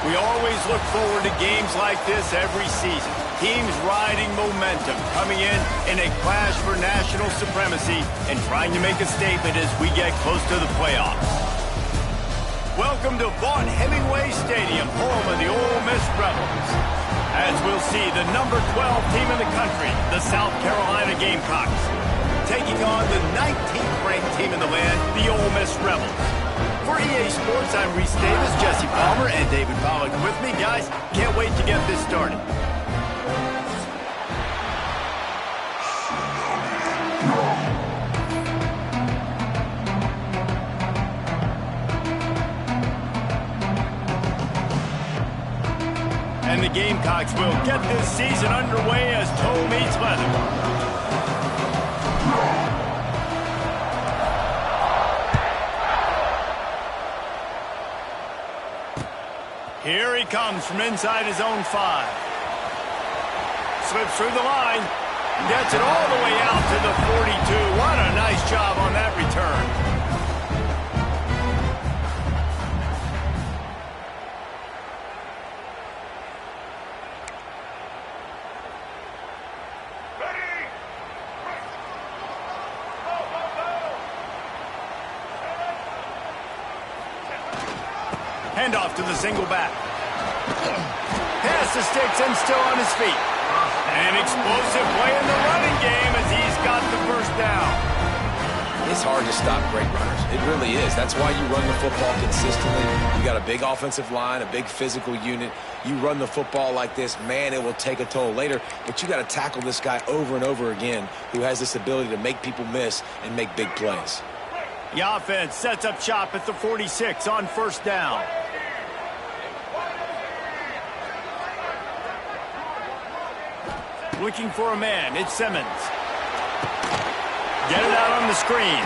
We always look forward to games like this every season. Teams riding momentum, coming in a clash for national supremacy and trying to make a statement as we get close to the playoffs. Welcome to Vaught Hemingway Stadium, home of the Ole Miss Rebels. As we'll see, the number 12 team in the country, the South Carolina Gamecocks, taking on the 19th ranked team in the land, the Ole Miss Rebels. For EA Sports, I'm Reese Davis, Jesse Palmer, and David Pollack with me. Guys, can't wait to get this started. And the Gamecocks will get this season underway as toe meets leather. Here he comes from inside his own 5. Slips through the line. Gets it all the way out to the 42. What a nice job on that return. Handoff to the single back. Pass the sticks and still on his feet. An explosive play in the running game as he's got the first down. It's hard to stop great runners. It really is. That's why you run the football consistently. You got a big offensive line, a big physical unit. You run the football like this, man, it will take a toll later. But you got to tackle this guy over and over again who has this ability to make people miss and make big plays. The offense sets up shop at the 46 on first down. Looking for a man, it's Simmons. Get it out on the screen.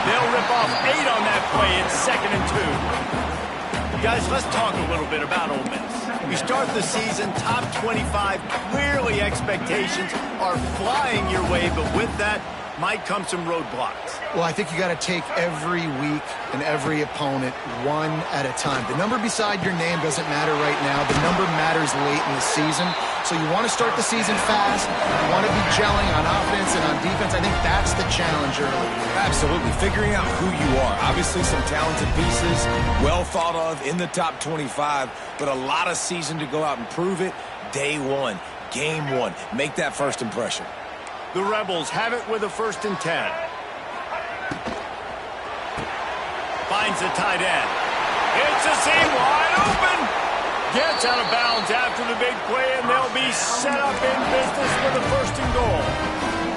They'll rip off 8 on that play. It's 2nd and 2. Guys, let's talk a little bit about Ole Miss. We start the season top 25. Clearly expectations are flying your way, but with that might come some roadblocks. Well, I think you got to take every week and every opponent one at a time. The number beside your name doesn't matter right now. The number matters late in the season. So you want to start the season fast. You want to be gelling on offense and on defense. I think that's the challenge early. Absolutely. Figuring out who you are. Obviously some talented pieces, well thought of in the top 25, but a lot of season to go out and prove it. Day 1, game 1. Make that first impression. The Rebels have it with a 1st and 10. Finds the tight end. It's a seam wide open. Gets out of bounds after the big play, and they'll be set up in business for the 1st and goal.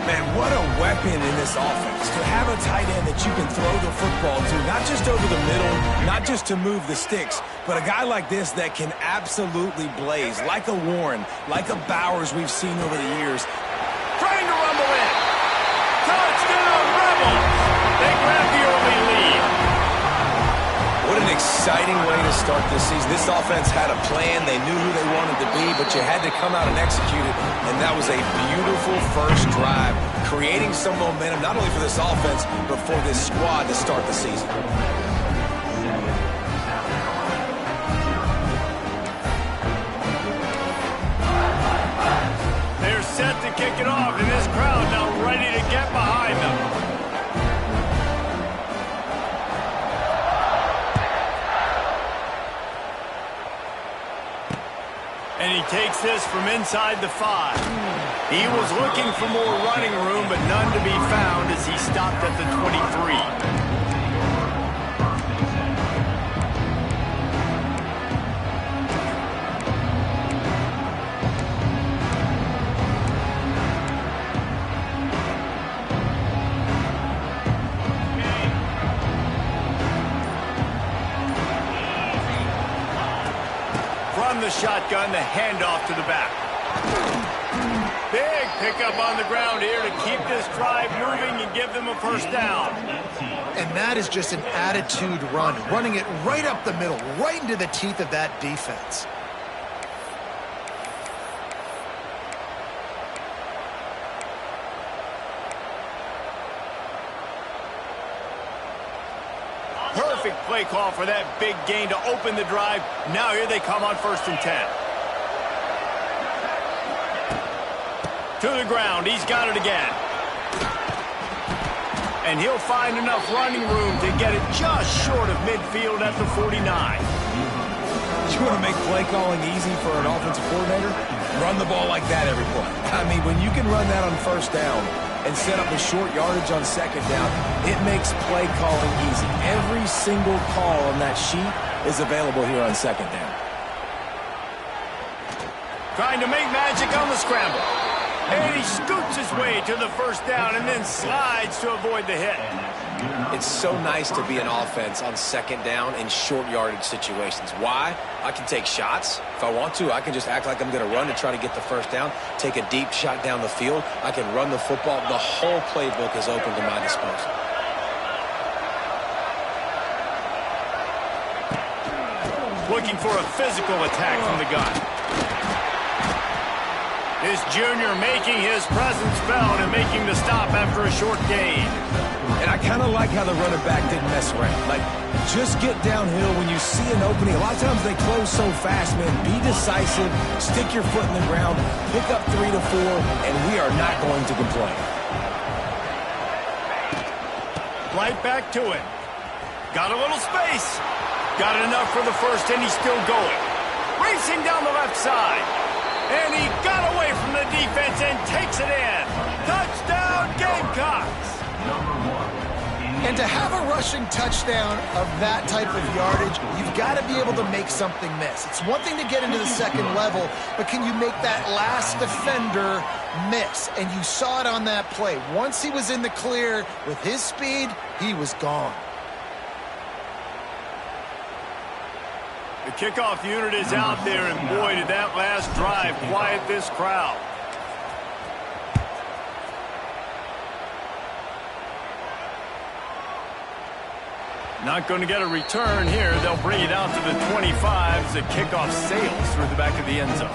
Man, what a weapon in this offense. To have a tight end that you can throw the football to, not just over the middle, not just to move the sticks, but a guy like this that can absolutely blaze, like a Warren, like a Bowers we've seen over the years. Trying to rumble in. Touchdown, Rebels. They grab the early lead. What an exciting way to start this season. This offense had a plan. They knew who they wanted to be, but you had to come out and execute it. And that was a beautiful first drive, creating some momentum, not only for this offense, but for this squad to start the season. Set to kick it off, and this crowd now ready to get behind them. And he takes this from inside the 5. He was looking for more running room, but none to be found as he stopped at the 23. The shotgun, the handoff to the back. Big pickup on the ground here to keep this drive moving and give them a 1st down. And that is just an attitude run, running it right up the middle, right into the teeth of that defense. perfect play call for that big gain to open the drive. Now here they come on 1st and 10. To the ground. He's got it again. And he'll find enough running room to get it just short of midfield at the 49. You want to make play calling easy for an offensive coordinator? Run the ball like that every play. I mean, when you can run that on 1st down and set up a short yardage on 2nd down, it makes play calling easy. Every single call on that sheet is available here on 2nd down. Trying to make magic on the scramble. And he scoots his way to the 1st down and then slides to avoid the hit. It's so nice to be an offense on 2nd down in short yardage situations. Why? I can take shots. If I want to, I can just act like I'm going to run to try to get the 1st down, take a deep shot down the field. I can run the football. The whole playbook is open to my disposal. Looking for a physical attack from the gun. This junior making his presence felt and making the stop after a short gain. And I kind of like how the running back didn't mess around. Like, just get downhill when you see an opening. A lot of times they close so fast, man. Be decisive, stick your foot in the ground, pick up 3 to 4, and we are not going to complain. Right back to it. Got a little space. Got enough for the 1st, and he's still going. Racing down the left side. And he got away from the defense and takes it in. Touchdown, Gamecocks! And to have a rushing touchdown of that type of yardage, you've got to be able to make something miss. It's one thing to get into the 2nd level, but can you make that last defender miss? And you saw it on that play. Once he was in the clear with his speed, he was gone. The kickoff unit is out there, and boy, did that last drive quiet this crowd. Not going to get a return here. They'll bring it out to the 25 as the kickoff sails through the back of the end zone.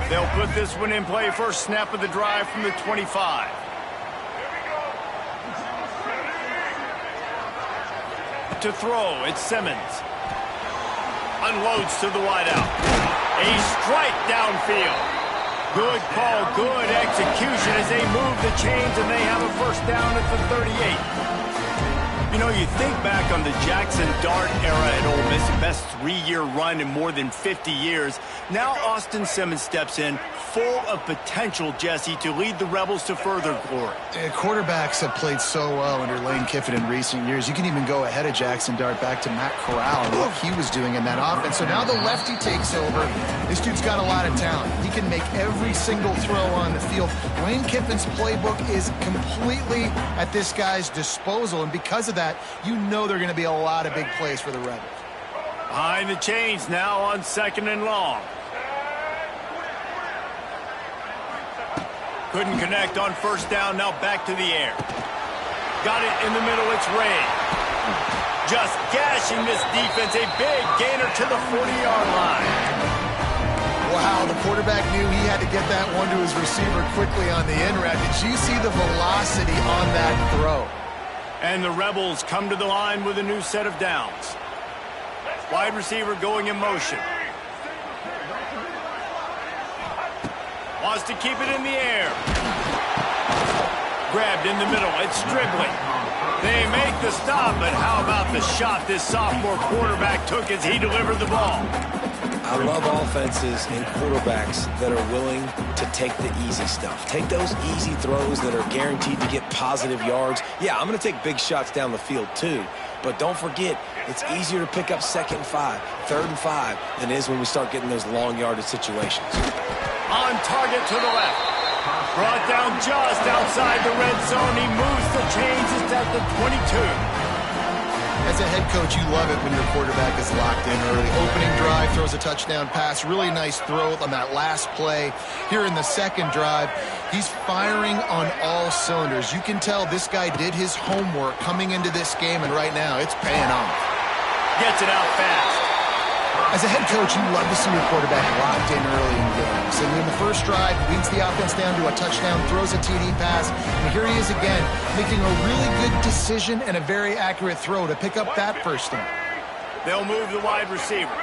They'll put this one in play. First snap of the drive from the 25. To throw, it's Simmons. Unloads to the wideout. A strike downfield. Good call, good execution as they move the chains and they have a 1st down at the 38. You know, you think back on the Jackson Dart era at Ole Miss, the best 3-year run in more than 50 years. Now Austin Simmons steps in, full of potential, Jesse, to lead the Rebels to further glory. Quarterbacks have played so well under Lane Kiffin in recent years. You can even go ahead of Jackson Dart back to Matt Corral and what he was doing in that offense. So now the lefty takes over. This dude's got a lot of talent. He can make every single throw on the field. Lane Kiffin's playbook is completely at this guy's disposal, and because of that, you know there are going to be a lot of big plays for the Rebels. Behind the chains now on 2nd and long. Couldn't connect on 1st down, now back to the air. Got it in the middle, it's Ray. Just gashing this defense, a big gainer to the 40-yard line. Wow, the quarterback knew he had to get that one to his receiver quickly on the in route. Did you see the velocity on that throw? And the Rebels come to the line with a new set of downs. Wide receiver going in motion. Wants to keep it in the air. Grabbed in the middle. It's Stribling. They make the stop, but how about the shot this sophomore quarterback took as he delivered the ball? I love offenses and quarterbacks that are willing to take the easy stuff. Take those easy throws that are guaranteed to get positive yards. Yeah, I'm going to take big shots down the field too, but don't forget, it's easier to pick up 2nd and 5, 3rd and 5 than it is when we start getting those long yardage situations. On target to the left. Brought down just outside the red zone. He moves the chains. It's at the 22. As a head coach, you love it when your quarterback is locked in early. Opening drive, throws a touchdown pass. Really nice throw on that last play. Here in the 2nd drive, he's firing on all cylinders. You can tell this guy did his homework coming into this game, and right now it's paying off. Gets it out fast. As a head coach, you love to see your quarterback locked in early in games. And in the first drive, leads the offense down to a touchdown, throws a TD pass, and here he is again, making a really good decision and a very accurate throw to pick up that first down. They'll move the wide receiver.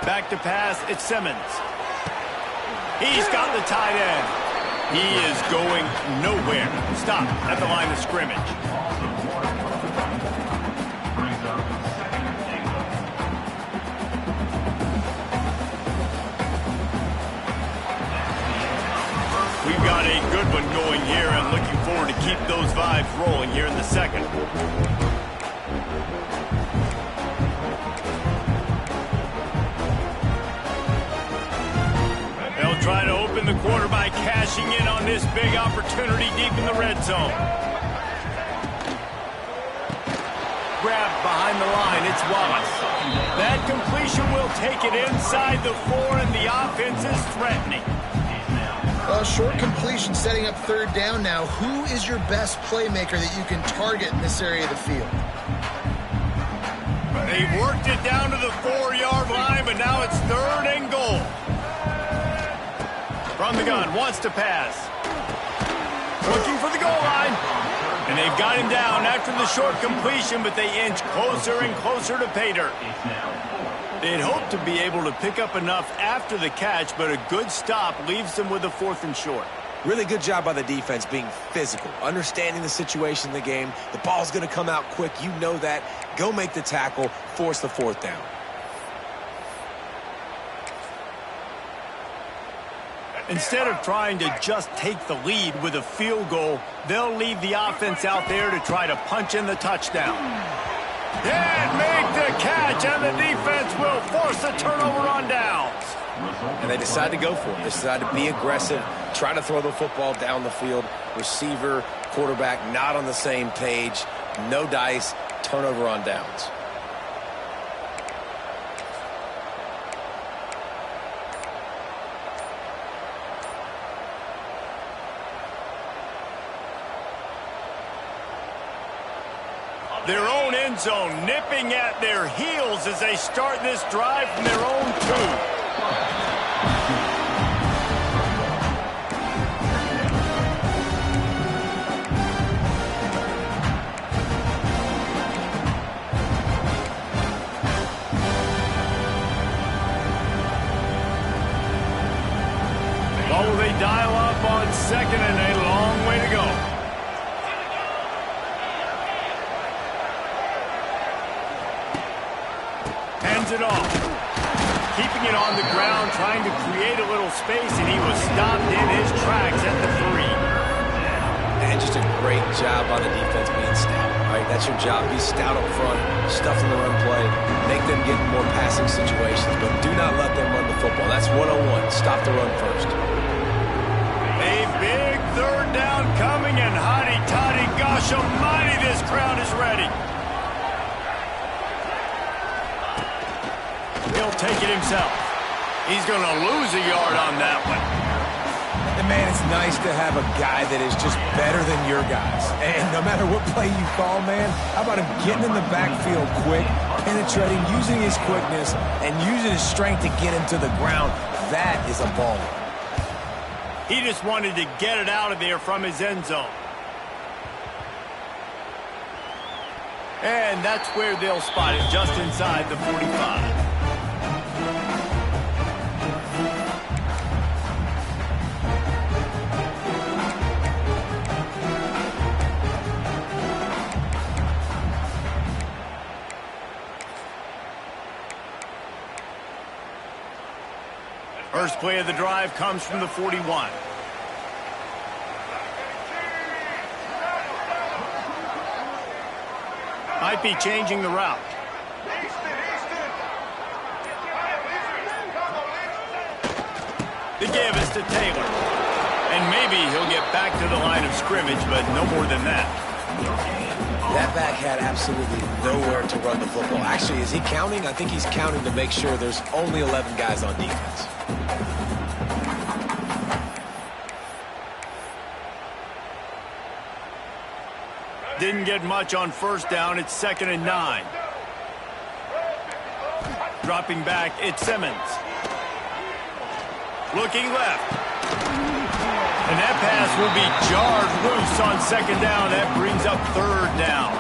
Back to pass, it's Simmons. He's got the tight end. He is going nowhere. Stop at the line of scrimmage. We've got a good one going here and looking forward to keep those vibes rolling here in the second. They'll try to open the quarter by cashing in on this big opportunity deep in the red zone. Grab behind the line, it's Wallace. That completion will take it inside the 4, and the offense is threatening. Short completion setting up third down now. Who is your best playmaker that you can target in this area of the field? They've worked it down to the 4-yard line, but now it's 3rd and goal. From the gun, wants to pass. Looking for the goal line. And they've got him down after the short completion, but they inch closer and closer to pay dirt. They'd hope to be able to pick up enough after the catch, but a good stop leaves them with a 4th and short. Really good job by the defense being physical, understanding the situation in the game. The ball's going to come out quick. You know that. Go make the tackle, force the 4th down. Instead of trying to just take the lead with a field goal, they'll leave the offense out there to try to punch in the touchdown. And make the catch, and the defense will force a turnover on downs. And they decide to go for it. They decide to be aggressive, try to throw the football down the field. Receiver, quarterback not on the same page. No dice, turnover on downs. Their own end zone nipping at their heels as they start this drive from their own 2. What will they dial up on 2nd and a long way to go? Hands it off. Keeping it on the ground, trying to create a little space, and he was stopped in his tracks at the 3. And just a great job by the defense being stout. All right, that's your job. Be stout up front, stuff in the run play, make them get in more passing situations, but do not let them run the football. That's 101. Stop the run first. A big 3rd down coming, and hotty-toddy, gosh almighty, this crowd is ready. He'll take it himself. He's going to lose a yard on that one. And, man, it's nice to have a guy that is just better than your guys. And no matter what play you call, man, how about him getting in the backfield quick, penetrating, using his quickness, and using his strength to get him to the ground. That is a ball. He just wanted to get it out of there from his end zone. And that's where they'll spot it, just inside the 45. First play of the drive comes from the 41. Might be changing the route. The give is to Taylor. And maybe he'll get back to the line of scrimmage, but no more than that. That back had absolutely nowhere to run the football. Actually, is he counting? I think he's counting to make sure there's only 11 guys on defense. Didn't get much on 1st down. It's 2nd and 9. Dropping back, it's Simmons. Looking left. And that pass will be jarred loose on second down. That brings up third down.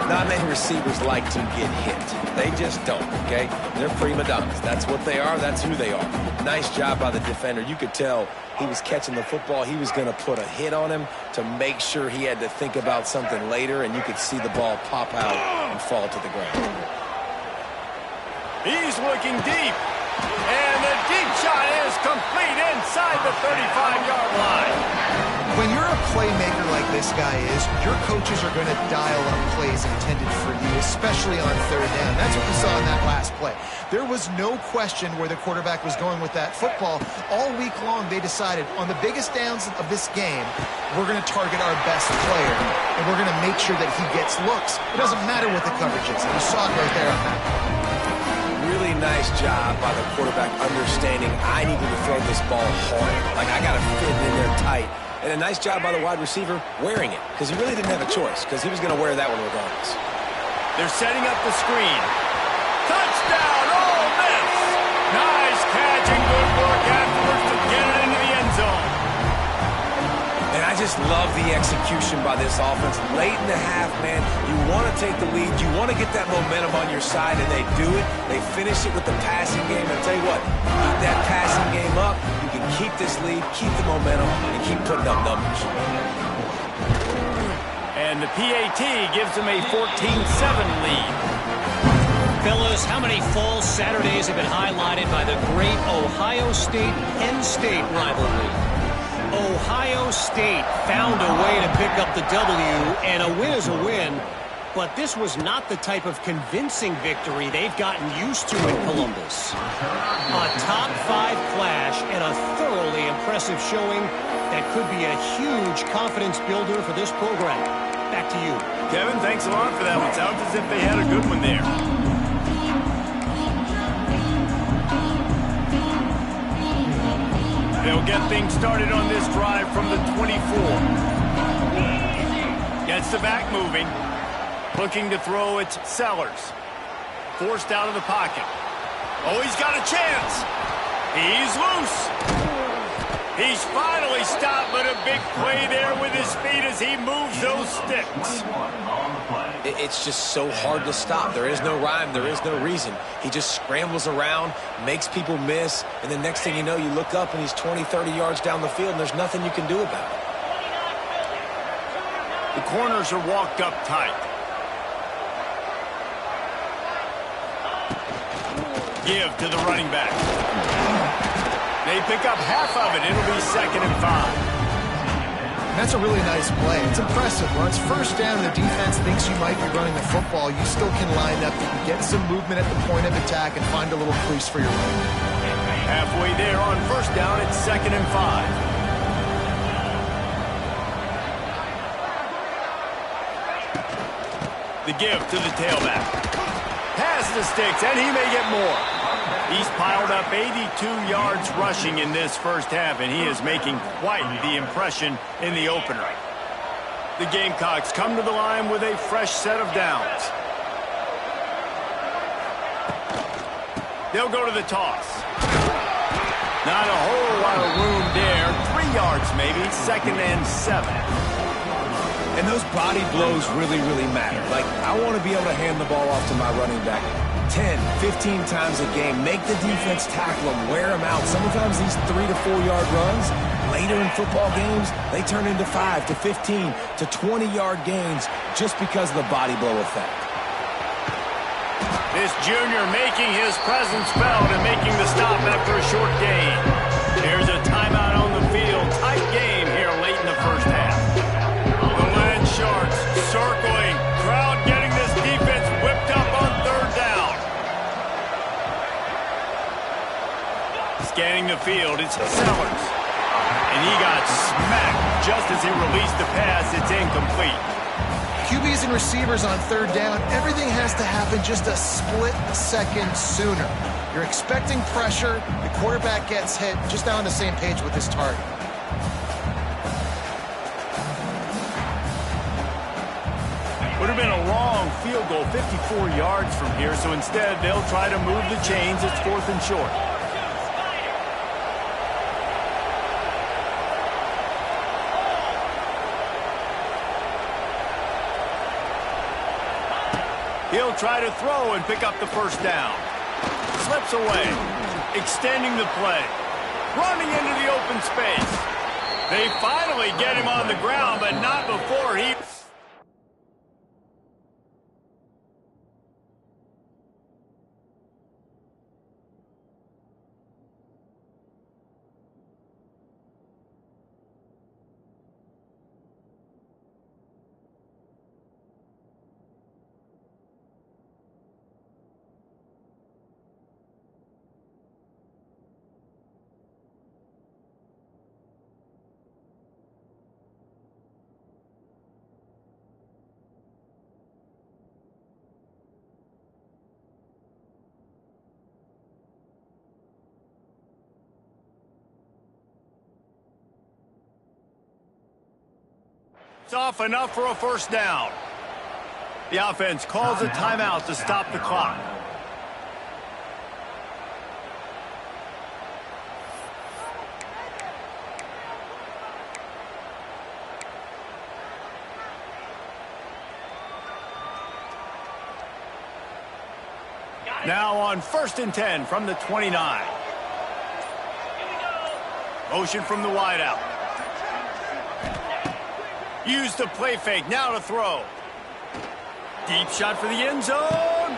Not many receivers like to get hit. They just don't, okay? They're prima donnas. That's what they are. That's who they are. Nice job by the defender. You could tell he was catching the football. He was going to put a hit on him to make sure he had to think about something later, and you could see the ball pop out and fall to the ground. He's looking deep. And the deep shot is complete inside the 35-yard line. When you're a playmaker like this guy is, your coaches are going to dial up plays intended for you, especially on third down. That's what we saw in that last play. There was no question where the quarterback was going with that football. All week long, they decided on the biggest downs of this game, we're going to target our best player, and we're going to make sure that he gets looks. It doesn't matter what the coverage is. And you saw it right there on that. Really nice job by the quarterback understanding I needed to throw this ball hard. Like, I got to fit it in there tight. And a nice job by the wide receiver wearing it, because he really didn't have a choice, because he was going to wear that one regardless. They're setting up the screen. Touchdown, Ole Miss! Nice catch and good work afterwards to get it into the end zone. And I just love the execution by this offense. Late in the half, man, you want to take the lead. You want to get that momentum on your side, and they do it. They finish it with the passing game. And I'll tell you what, keep that passing game up. You can keep this lead, keep the momentum, and keep putting up numbers. And the PAT gives them a 14-7 lead. Fellas, how many fall Saturdays have been highlighted by the great Ohio State-Penn State rivalry? Ohio State found a way to pick up the W, and a win is a win, but this was not the type of convincing victory they've gotten used to in Columbus. A top-5 clash and a thoroughly impressive showing that could be a huge confidence builder for this program. Back to you. Kevin, thanks a lot for that one. Sounds as if they had a good one there. They'll get things started on this drive from the 24. Gets the back moving. Looking to throw, it's Sellers. Forced out of the pocket. Oh, he's got a chance. He's loose. He's finally stopped, but a big play there with his feet as he moves those sticks. It's just so hard to stop. There is no rhyme. There is no reason. He just scrambles around, makes people miss, and the next thing you know, you look up and he's 20, 30 yards down the field, and there's nothing you can do about it. The corners are walked up tight. Give to the running back. They pick up half of it. It'll be 2nd and 5. That's a really nice play. It's impressive. When it's first down and the defense thinks you might be running the football, you still can line up. You can get some movement at the point of attack and find a little crease for your run. Halfway there on first down, it's 2nd and 5. The give to the tailback. Pass the sticks, and he may get more. He's piled up 82 yards rushing in this first half, and he is making quite the impression in the opener. The Gamecocks come to the line with a fresh set of downs. They'll go to the toss. Not a whole lot of room there. 3 yards maybe, 2nd and 7. And those body blows really, really matter. Like, I want to be able to hand the ball off to my running back 10, 15 times a game. Make the defense tackle them, wear them out. Sometimes these 3 to 4 yard runs, later in football games, they turn into 5 to 15 to 20 yard gains just because of the body blow effect. This junior making his presence felt and making the stop after a short gain. There's a timeout on the field. Tight game here late in the first half. The Land Sharks circling. Crowd getting this defense whipped up on third down. Scanning the field, it's Sellers. And he got smacked just as he released the pass. It's incomplete. QBs and receivers on third down, everything has to happen just a split second sooner. You're expecting pressure, the quarterback gets hit, just not on the same page with his target. Would have been a long field goal 54 yards from here, so instead they'll try to move the chains. It's 4th and short. He'll try to throw and pick up the first down. Slips away, extending the play, running into the open space. They finally get him on the ground, but not before he... It's off enough for a first down. The offense calls a timeout to stop the clock. Now on 1st and 10 from the 29. Motion from the wideout. Use the play fake, now to throw. Deep shot for the end zone.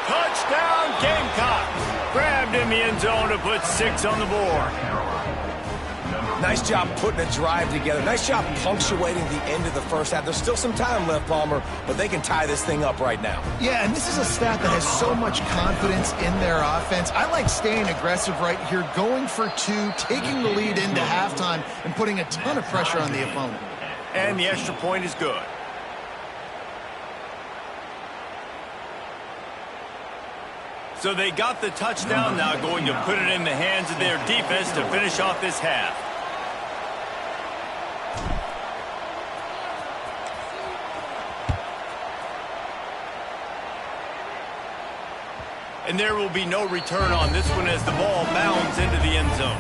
Touchdown, Gamecocks. Grabbed in the end zone to put 6 on the board. Nice job putting a drive together. Nice job punctuating the end of the first half. There's still some time left, Palmer, but they can tie this thing up right now. Yeah, and this is a staff that has so much confidence in their offense. I like staying aggressive right here, going for 2, taking the lead into halftime, and putting a ton of pressure on the opponent. And the extra point is good. So they got the touchdown, now going to put it in the hands of their defense to finish off this half. And there will be no return on this one as the ball bounds into the end zone.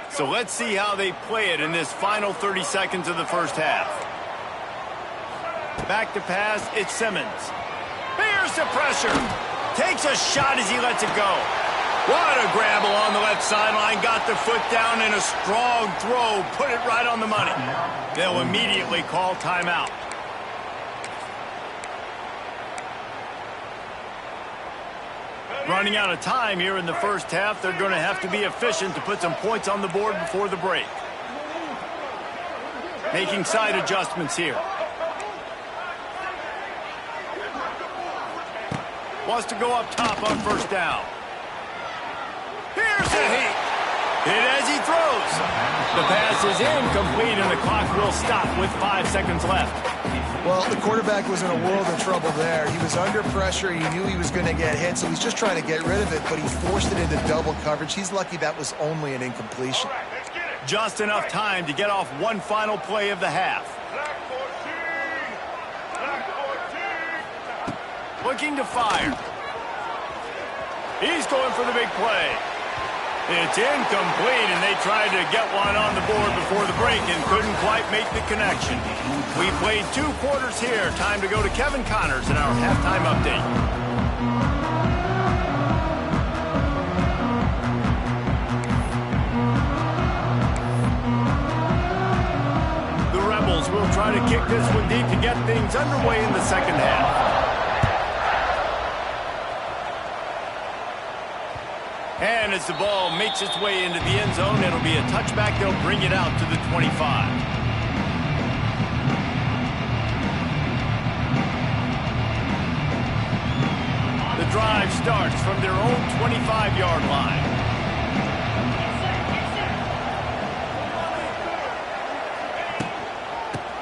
So let's see how they play it in this final 30 seconds of the first half. Back to pass, it's Simmons. Here's the pressure. Takes a shot as he lets it go. What a grab along the left sideline. Got the foot down in a strong throw. Put it right on the money. They'll immediately call timeout. Running out of time here in the first half. They're going to have to be efficient to put some points on the board before the break. Making side adjustments here. Wants to go up top on first down. Here's a hit. Hit as he throws. The pass is incomplete and the clock will stop with 5 seconds left. Well, the quarterback was in a world of trouble there. He was under pressure. He knew he was going to get hit, so he's just trying to get rid of it, but he forced it into double coverage. He's lucky that was only an incompletion. Just enough time to get off one final play of the half. Looking to fire. He's going for the big play. It's incomplete, and they tried to get one on the board before the break and couldn't quite make the connection. We played 2 quarters here. Time to go to Kevin Connors in our halftime update. The Rebels will try to kick this one deep to get things underway in the second half. And as the ball makes its way into the end zone, it'll be a touchback. They'll bring it out to the 25. The drive starts from their own 25-yard line.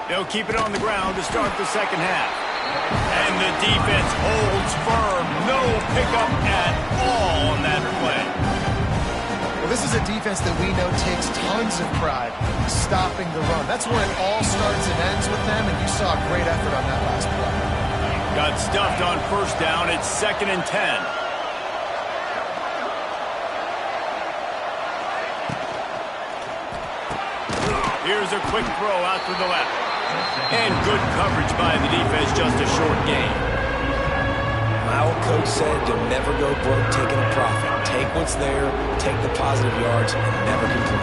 They'll keep it on the ground to start the second half. And the defense holds firm. No pickup at all on that play. Well, this is a defense that we know takes tons of pride stopping the run. That's where it all starts and ends with them, and you saw a great effort on that last play. Got stuffed on first down. It's 2nd and 10. Here's a quick throw out to the left. And good coverage by the defense, just a short gain. My old coach said you'll never go broke taking a profit. Take what's there, take the positive yards, and never complain.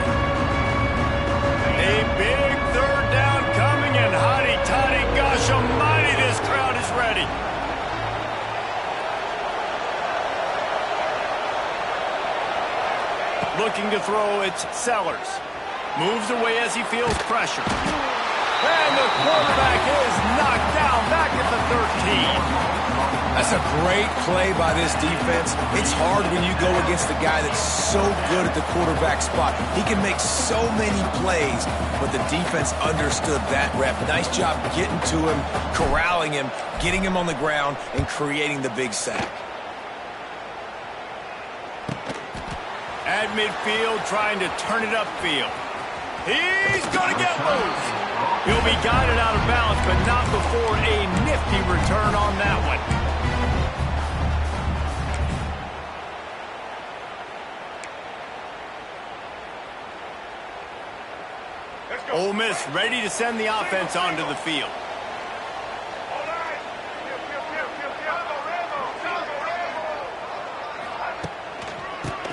A big 3rd down coming, and hotty toddy, gosh almighty, this crowd is ready. Looking to throw, it's Sellers. Moves away as he feels pressure. And the quarterback is knocked down back at the 13. That's a great play by this defense. It's hard when you go against a guy that's so good at the quarterback spot. He can make so many plays, but the defense understood that rep. Nice job getting to him, corralling him, getting him on the ground, and creating the big sack. At midfield, trying to turn it upfield. He's going to get loose. He'll be guided out of bounds, but not before a nifty return on that one. Ole Miss ready to send the offense onto the field.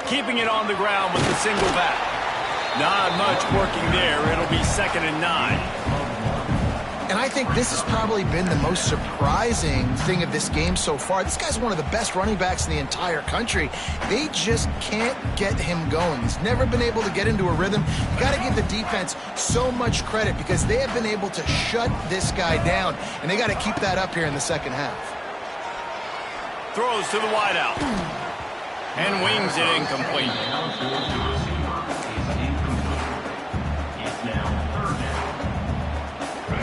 Keeping it on the ground with the single back. Not much working there. It'll be 2nd and 9. And I think this has probably been the most surprising thing of this game so far. This guy's one of the best running backs in the entire country. They just can't get him going. He's never been able to get into a rhythm. You got to give the defense so much credit because they have been able to shut this guy down, and they got to keep that up here in the second half. Throws to the wideout. And wings it incomplete.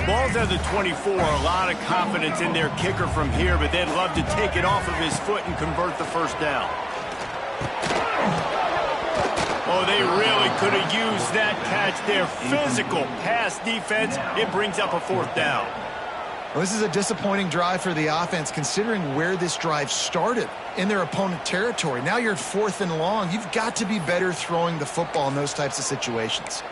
Ball's at the 24, a lot of confidence in their kicker from here, but they'd love to take it off of his foot and convert the first down. Oh, they really could have used that catch there. Physical pass defense, it brings up a 4th down. Well, this is a disappointing drive for the offense considering where this drive started in their opponent territory. Now you're 4th and long. You've got to be better throwing the football in those types of situations.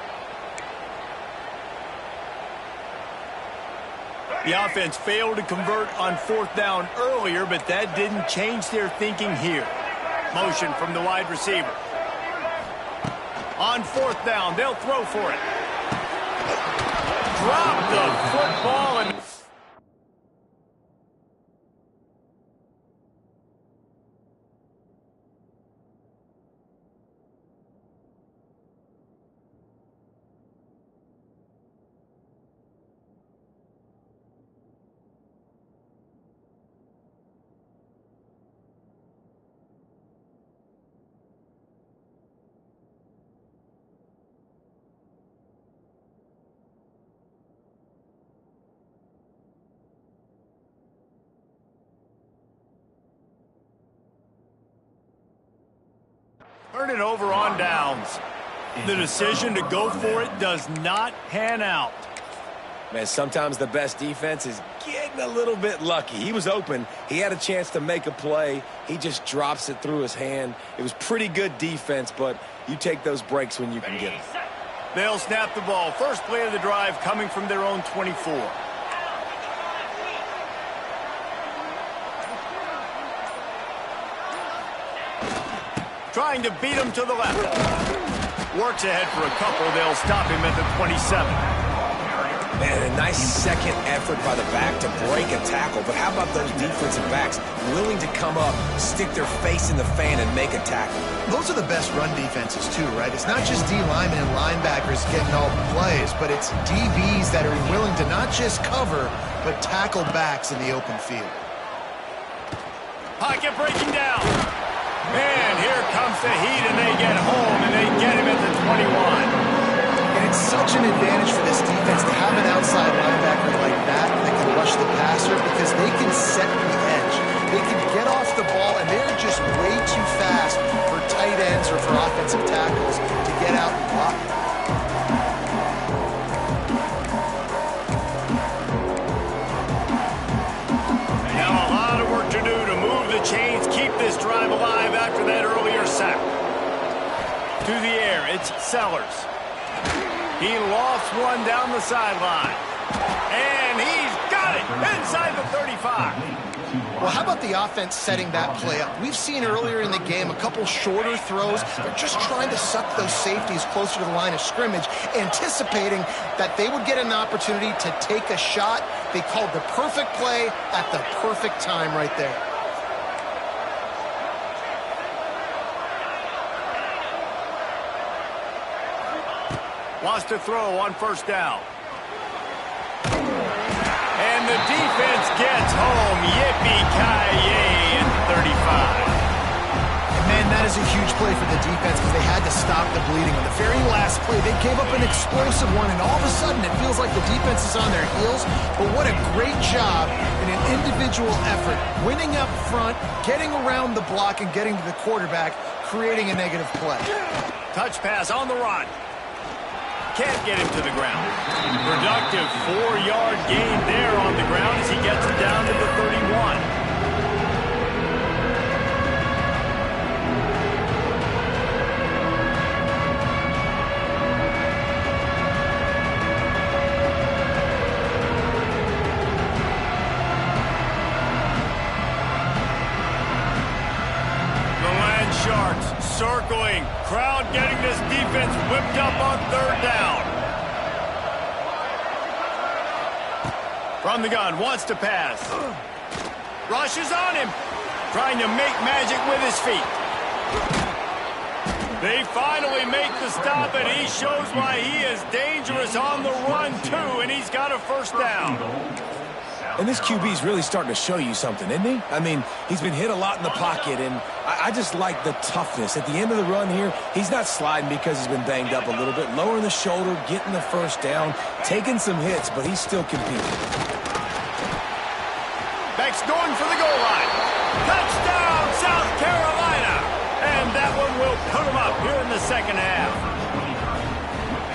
The offense failed to convert on 4th down earlier, but that didn't change their thinking here. Motion from the wide receiver. On 4th down, they'll throw for it. Drop the football and... Turn it over on downs. The decision to go for it does not pan out. Man, sometimes the best defense is getting a little bit lucky. He was open. He had a chance to make a play. He just drops it through his hand. It was pretty good defense, but you take those breaks when you can get them. They'll snap the ball. First play of the drive coming from their own 24. Trying to beat him to the left. Works ahead for a couple. They'll stop him at the 27. Man, a nice second effort by the back to break a tackle. But how about those defensive backs willing to come up, stick their face in the fan, and make a tackle? Those are the best run defenses, too, right? It's not just D linemen and linebackers getting all the plays, but it's DBs that are willing to not just cover, but tackle backs in the open field. Pocket breaking down. And here comes the heat, and they get home, and they get him at the 21. And it's such an advantage for this defense to have an outside linebacker like that can rush the passer because they can set the edge. They can get off the ball, and they're just way too fast for tight ends or for offensive tackles to get out and block. Now a lot of work to do to move the chains, keep this drive alive after that earlier sack. To the air, it's Sellers. He lofts one down the sideline. And he's got it inside the 35. Well, how about the offense setting that play up? We've seen earlier in the game a couple shorter throws. They're just trying to suck those safeties closer to the line of scrimmage, anticipating that they would get an opportunity to take a shot. They called the perfect play at the perfect time right there. Wants to throw on first down. And the defense gets home. Yippee-ki-yay at the 35. And man, that is a huge play for the defense because they had to stop the bleeding. On the very last play, they gave up an explosive one, and all of a sudden it feels like the defense is on their heels. But what a great job in an individual effort, winning up front, getting around the block, and getting to the quarterback, creating a negative play. Touch pass on the run. Can't get him to the ground. Productive 4-yard gain there on the ground as he gets it down to the 31. Sharks circling. Crowd getting this defense whipped up on third down. From the gun, wants to pass. Rushes on him. Trying to make magic with his feet. They finally make the stop, and he shows why he is dangerous on the run, too, and he's got a first down. And this QB's really starting to show you something, isn't he? I mean, he's been hit a lot in the pocket, and I just like the toughness. At the end of the run here, he's not sliding because he's been banged up a little bit. Lowering the shoulder, getting the first down, taking some hits, but he's still competing. Beck's going for the goal line. Touchdown, South Carolina! And that one will put him up here in the second half.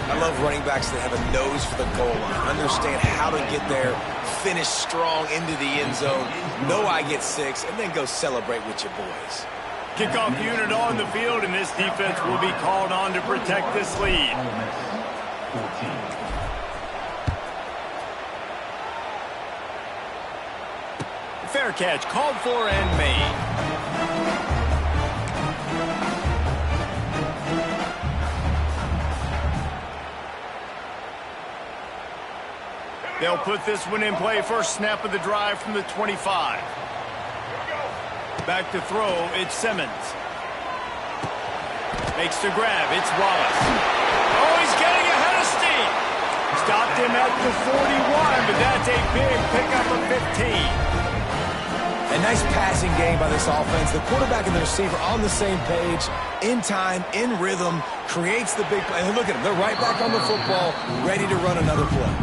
I love running backs that have a nose for the goal line, understand how to get there, finish strong into the end zone, know I get 6, and then go celebrate with your boys. Kickoff unit on the field, and this defense will be called on to protect this lead. Fair catch called for and made. They'll put this one in play. First snap of the drive from the 25. Back to throw, it's Simmons. Makes the grab, it's Wallace. Oh, he's getting ahead of steam. Stopped him at the 41, but that's a big pickup of 15. A nice passing game by this offense. The quarterback and the receiver on the same page, in time, in rhythm, creates the big play. And look at them, they're right back on the football, ready to run another play.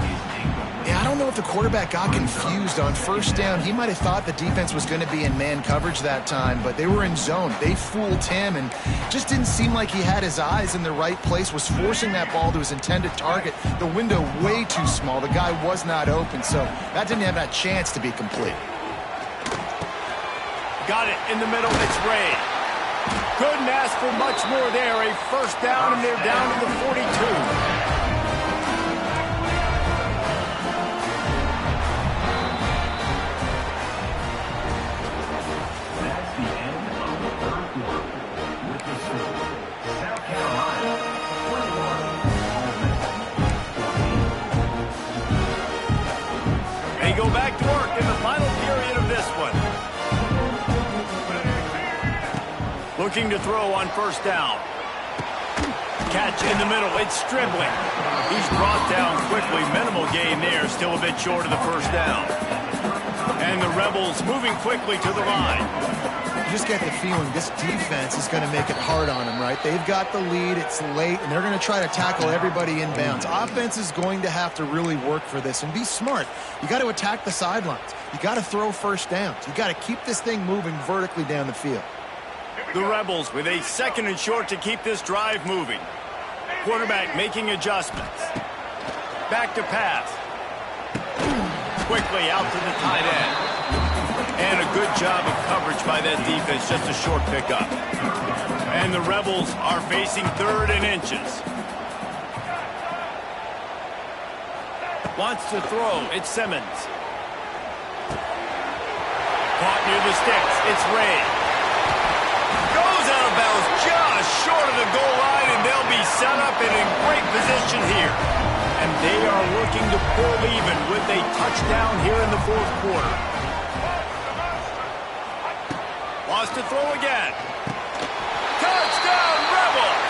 Yeah, I don't know if the quarterback got confused on first down. He might have thought the defense was going to be in man coverage that time, but they were in zone. They fooled him and just didn't seem like he had his eyes in the right place, was forcing that ball to his intended target. The window way too small. The guy was not open, so that didn't have that chance to be complete. Got it in the middle. It's Ray. Couldn't ask for much more there. A first down, and they're down to the 42. They go back to work in the final period of this one. Looking to throw on first down. Catch in the middle. It's Stribling. He's brought down quickly. Minimal gain there. Still a bit short of the first down. And the Rebels moving quickly to the line. You just get the feeling this defense is going to make it hard on them, right? They've got the lead, it's late, and they're going to try to tackle everybody inbounds. Offense is going to have to really work for this and be smart. You got to attack the sidelines. You got to throw first downs. You got to keep this thing moving vertically down the field. The Rebels with a 2nd and short to keep this drive moving. Quarterback making adjustments. Back to pass. Quickly out to the tight end. And a good job of coverage by that defense, just a short pickup. And the Rebels are facing 3rd and inches. Wants to throw. It's Simmons. Caught near the sticks. It's Ray. Goes out of bounds just short of the goal line, and they'll be set up and in great position here. And they are looking to pull even with a touchdown here in the 4th quarter. Wants to throw again. Touchdown, Rebels!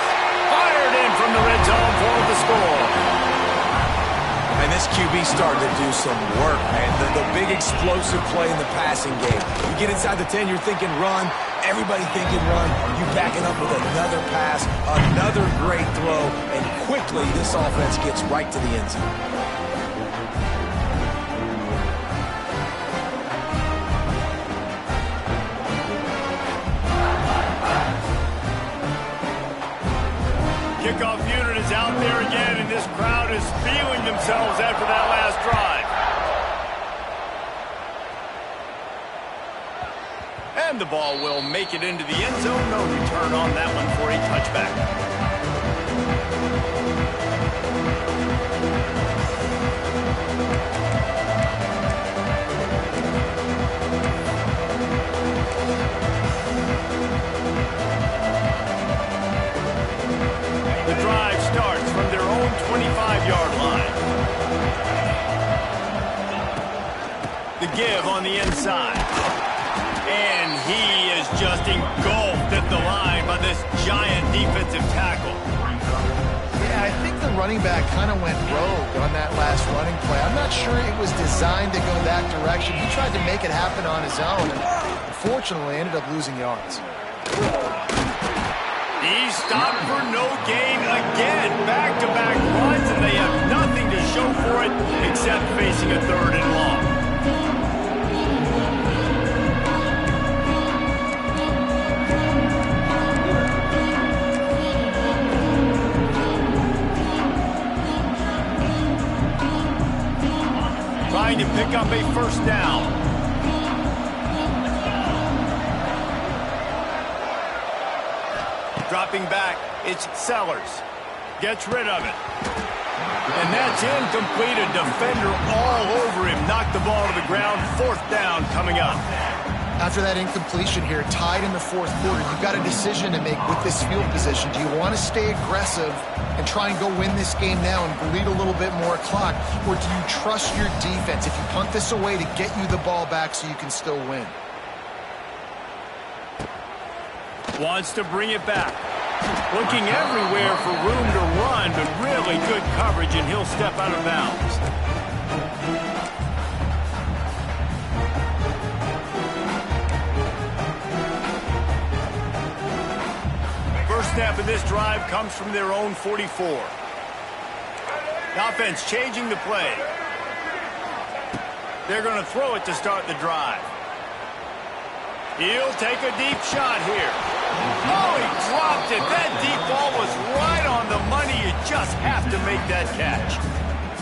Fired in from the red zone for the score. And this QB's starting to do some work, man. The big explosive play in the passing game. You get inside the 10, you're thinking run. Everybody thinking run. You backing up with another pass, another great throw, and quickly this offense gets right to the end zone. Kickoff unit is out there again, and this crowd is feeling themselves after that last drive. And the ball will make it into the end zone. No return on that one for a touchback. The drive starts from their own 25-yard line. The give on the inside. And he is just engulfed at the line by this giant defensive tackle. Yeah, I think the running back kind of went rogue on that last running play. I'm not sure it was designed to go that direction. He tried to make it happen on his own, and unfortunately ended up losing yards. He's stopped for no gain again. Back-to-back runs, and they have nothing to show for it except facing a 3rd and long. Trying to pick up a 1st down. Dropping back, it's Sellers. Gets rid of it. And that's incomplete. A defender all over him. Knocked the ball to the ground. 4th down coming up. After that incompletion here, tied in the 4th quarter, you've got a decision to make with this field position. Do you want to stay aggressive and try and go win this game now and bleed a little bit more clock? Or do you trust your defense if you punt this away to get you the ball back so you can still win? Wants to bring it back. Looking everywhere for room to run, but really good coverage, and he'll step out of bounds. First snap of this drive comes from their own 44. The offense changing the play. They're going to throw it to start the drive. He'll take a deep shot here. Oh, he dropped it. That deep ball was right on the money. You just have to make that catch.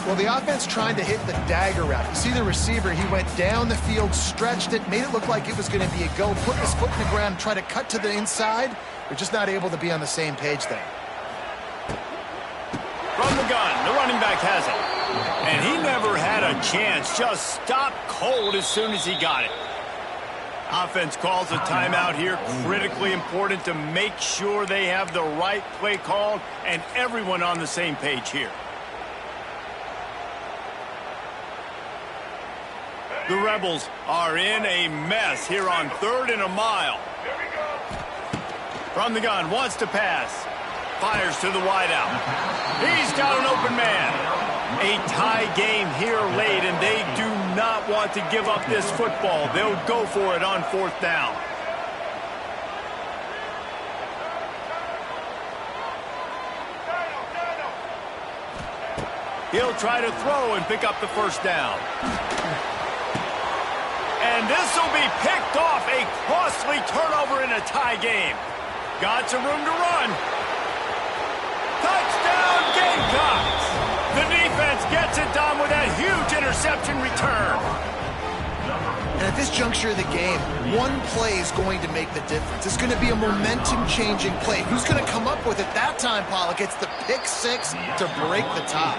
Well, the offense trying to hit the dagger route. You see the receiver, he went down the field, stretched it, made it look like it was going to be a go, put his foot in the ground, try to cut to the inside. They're just not able to be on the same page there. From the gun, the running back has it. And he never had a chance. Just stopped cold as soon as he got it. Offense calls a timeout here. Critically important to make sure they have the right play called and everyone on the same page here. The Rebels are in a mess here on 3rd and a mile. From the gun, wants to pass. Fires to the wideout. He's got an open man. A tie game here late, and they do not want to give up this football. They'll go for it on 4th down. He'll try to throw and pick up the first down. And this will be picked off. A costly turnover in a tie game. Got some room to run. Touchdown, Gamecocks! The defense gets it done with that huge interception return. And at this juncture of the game, one play is going to make the difference. It's going to be a momentum-changing play. Who's going to come up with it that time, Pollock? It's the pick six to break the top.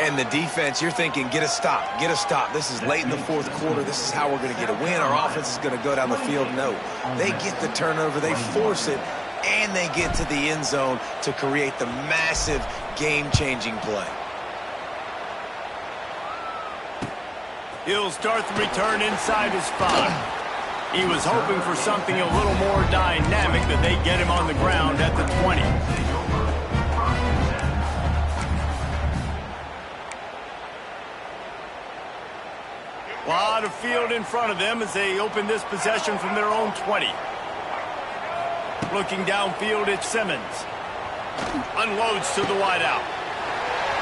And the defense, you're thinking, get a stop, get a stop. This is late in the fourth quarter. This is how we're going to get a win. Our offense is going to go down the field. No, they get the turnover, they force it, and they get to the end zone to create the massive game-changing play. He'll start the return inside his 5. He was hoping for something a little more dynamic, that they get him on the ground at the 20. A lot of field in front of them as they open this possession from their own 20. Looking downfield, it's Simmons. Unloads to the wideout.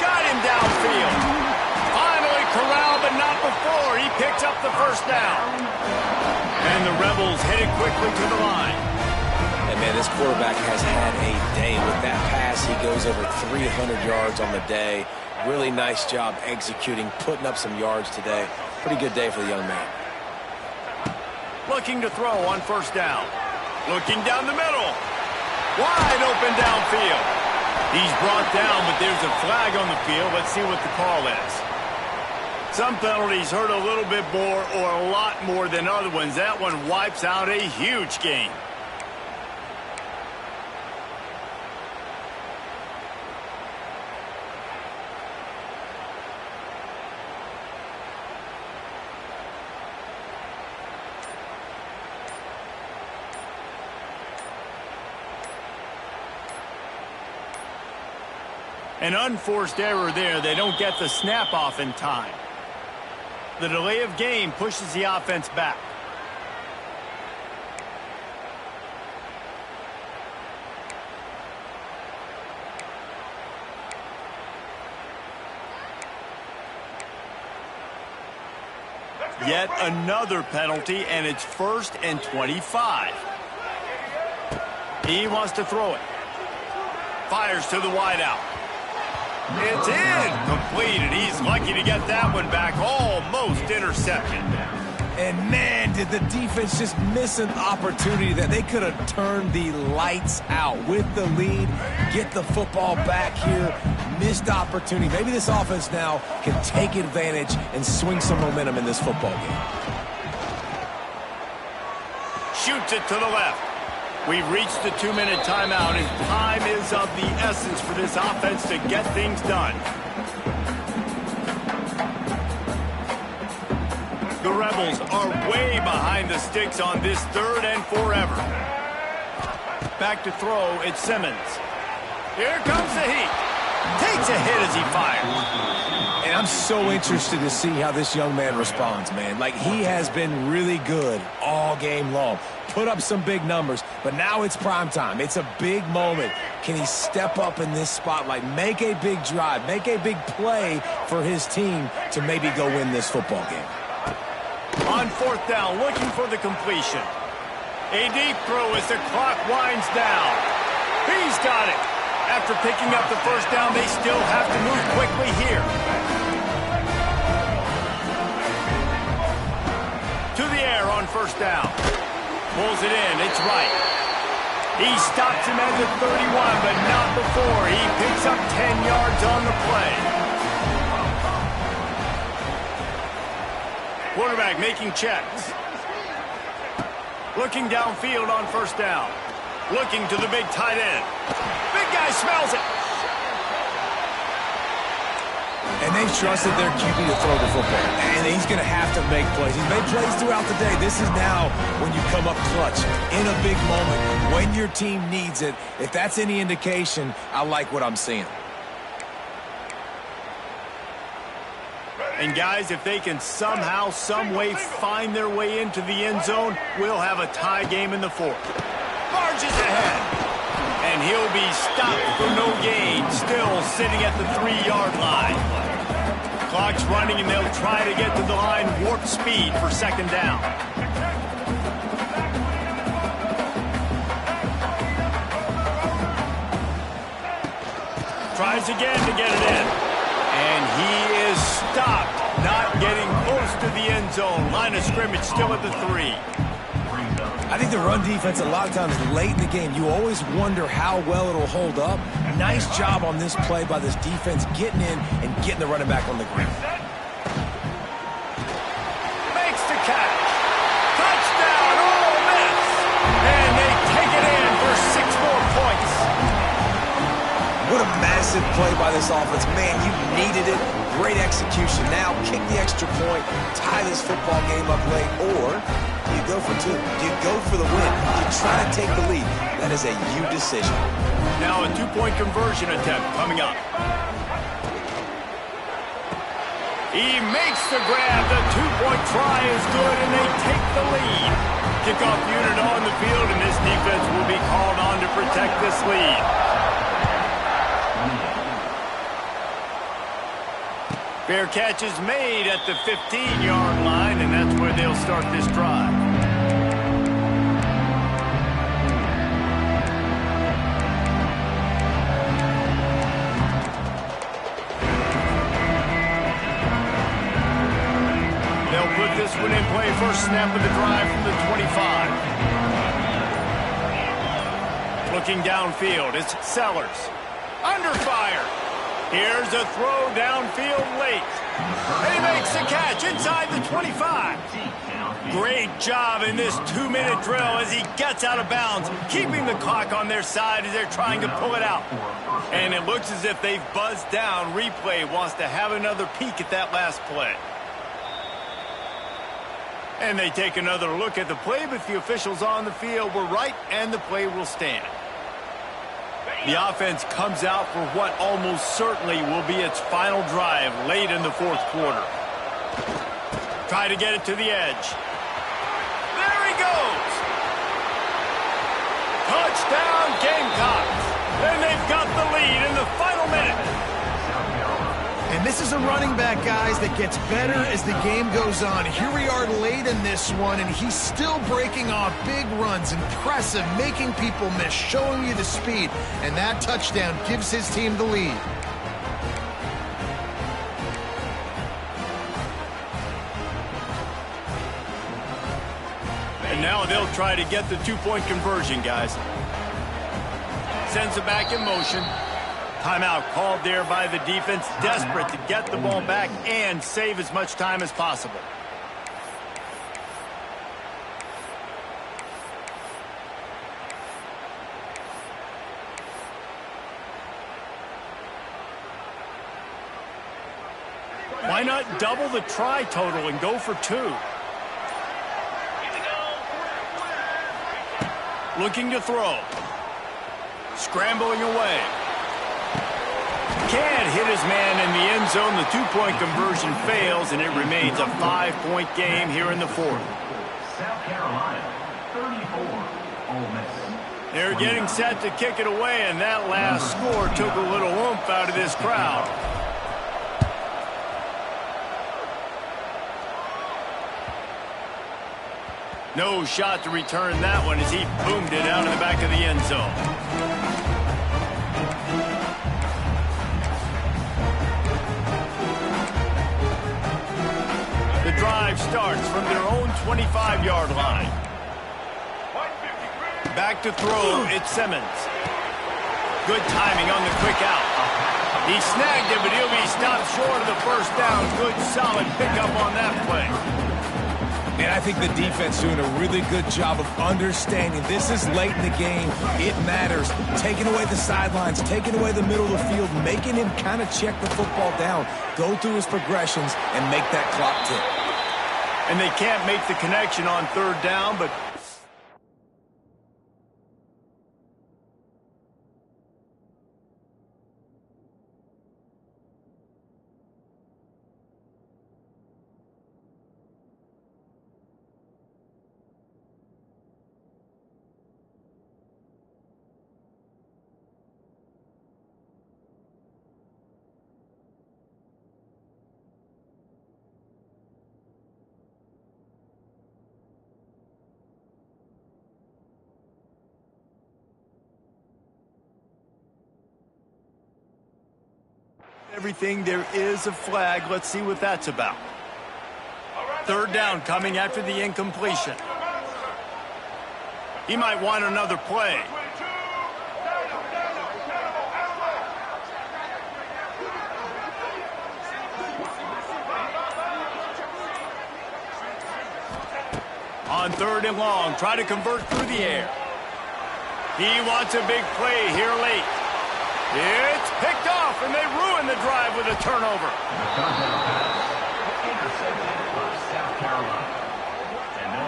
Got him downfield. Finally corralled, but not before. He picks up the first down. And the Rebels headed quickly to the line. And, man, this quarterback has had a day. With that pass, he goes over 300 yards on the day. Really nice job executing, putting up some yards today. Pretty good day for the young man. Looking to throw on first down. Looking down the middle. Wide open downfield. He's brought down, but there's a flag on the field. Let's see what the call is. Some penalties hurt a little bit more or a lot more than other ones. That one wipes out a huge game. An unforced error there. They don't get the snap off in time. The delay of game pushes the offense back. Yet another penalty, and it's 1st and 25. He wants to throw it. Fires to the wideout. It's in. Completed. He's lucky to get that one back. Almost intercepted. And, man, did the defense just miss an opportunity that they could have turned the lights out with the lead, get the football back here. Missed opportunity. Maybe this offense now can take advantage and swing some momentum in this football game. Shoots it to the left. We've reached the 2-minute timeout, and time is of the essence for this offense to get things done. The Rebels are way behind the sticks on this 3rd and forever. Back to throw, it's Simmons. Here comes the heat. Takes a hit as he fires. And I'm so interested to see how this young man responds, man. Like, he has been really good all game long. Put up some big numbers, but now it's prime time. It's a big moment. Can he step up in this spotlight, make a big drive, make a big play for his team to maybe go win this football game? On 4th down, looking for the completion. A deep throw as the clock winds down. He's got it. After picking up the first down, they still have to move quickly here. To the air on first down. Pulls it in. It's right. He stops him at the 31, but not before. He picks up 10 yards on the play. Quarterback making checks. Looking downfield on first down. Looking to the big tight end. Big guy smells it. And they've trusted their QB to throw the football. And he's going to have to make plays. He's made plays throughout the day. This is now when you come up clutch in a big moment when your team needs it. If that's any indication, I like what I'm seeing. And, guys, if they can somehow, some way find their way into the end zone, we'll have a tie game in the 4th. Barges ahead. And he'll be stopped for no gain, still sitting at the 3-yard line. Clock's running, and they'll try to get to the line warp speed for second down. Tries again to get it in. And he is stopped, not getting close to the end zone. Line of scrimmage still at the 3. I think the run defense, a lot of times late in the game, you always wonder how well it'll hold up. Nice job on this play by this defense getting in and getting the running back on the ground. Makes the catch. Touchdown, Ole Miss. And they take it in for 6 more points. What a massive play by this offense. Man, you needed it. Great execution. Now kick the extra point, tie this football game up late, or you go for 2. You go for the win. You try to take the lead. That is a you decision. Now a 2-point conversion attempt coming up. He makes the grab. The 2-point try is good, and they take the lead. Kickoff unit on the field, and this defense will be called on to protect this lead. Fair catch is made at the 15-yard line, and that's where they'll start this drive. They'll put this one in play. First snap of the drive from the 25. Looking downfield, it's Sellers. Under fire. Here's a throw downfield late. And he makes the catch inside the 25. Great job in this 2-minute drill as he gets out of bounds, keeping the clock on their side as they're trying to pull it out. And it looks as if they've buzzed down. Replay wants to have another peek at that last play. And they take another look at the play, but the officials on the field were right, and the play will stand. The offense comes out for what almost certainly will be its final drive late in the 4th quarter. Try to get it to the edge. There he goes! Touchdown Gamecocks! And they've got the lead in the final minute. And this is a running back, guys, that gets better as the game goes on. Here we are late in this one, and he's still breaking off big runs. Impressive, making people miss, showing you the speed. And that touchdown gives his team the lead. And now they'll try to get the 2-point conversion, guys. Sends it back in motion. Timeout called there by the defense, desperate to get the ball back and save as much time as possible. Why not double the try total and go for 2? Looking to throw. Scrambling away. Can't hit his man in the end zone. The 2-point conversion fails, and it remains a 5-point game here in the 4th. South Carolina, 34, Ole Miss. They're getting set to kick it away, and that last score took a little oomph out of this crowd. No shot to return that one as he boomed it out in the back of the end zone. The drive starts from their own 25-yard line. Back to throw, it's Simmons. Good timing on the quick out. He snagged it, but he'll be stopped short of the first down. Good, solid pickup on that play. And I think the defense doing a really good job of understanding this is late in the game. It matters. Taking away the sidelines, taking away the middle of the field, making him kind of check the football down, go through his progressions, and make that clock tick. And they can't make the connection on third down, but Everything, there is a flag. Let's see what that's about. Third down coming after the incompletion. He might want another play. On third and long, try to convert through the air. He wants a big play here late. It's picked off, and they ruin the drive with a turnover.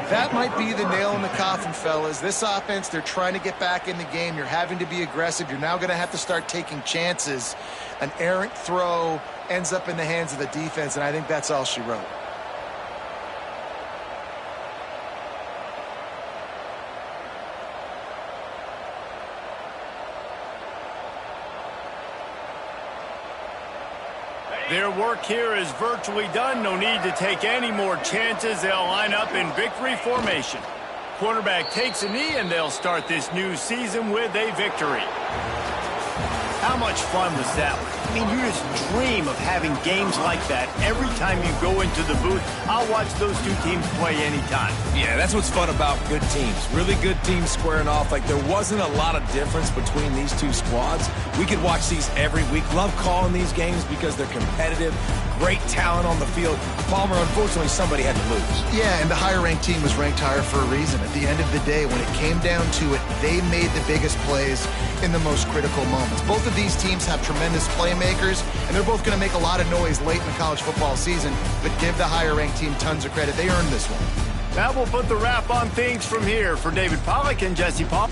That might be the nail in the coffin, fellas. This offense, they're trying to get back in the game. You're having to be aggressive. You're now going to have to start taking chances. An errant throw ends up in the hands of the defense, and I think that's all she wrote. Their work here is virtually done. No need to take any more chances. They'll line up in victory formation. Quarterback takes a knee, and they'll start this new season with a victory. How much fun was that one? I mean, you just dream of having games like that every time you go into the booth. I'll watch those two teams play anytime. Yeah, that's what's fun about good teams. Really good teams squaring off. Like, there wasn't a lot of difference between these two squads. We could watch these every week. Love calling these games because they're competitive. Great talent on the field. Palmer, unfortunately, somebody had to lose. Yeah, and the higher-ranked team was ranked higher for a reason. At the end of the day, when it came down to it, they made the biggest plays in the most critical moments. Both of these teams have tremendous playmakers, and they're both going to make a lot of noise late in the college football season, but give the higher-ranked team tons of credit. They earned this one. That will put the wrap on things from here. For David Pollack and Jesse Paul.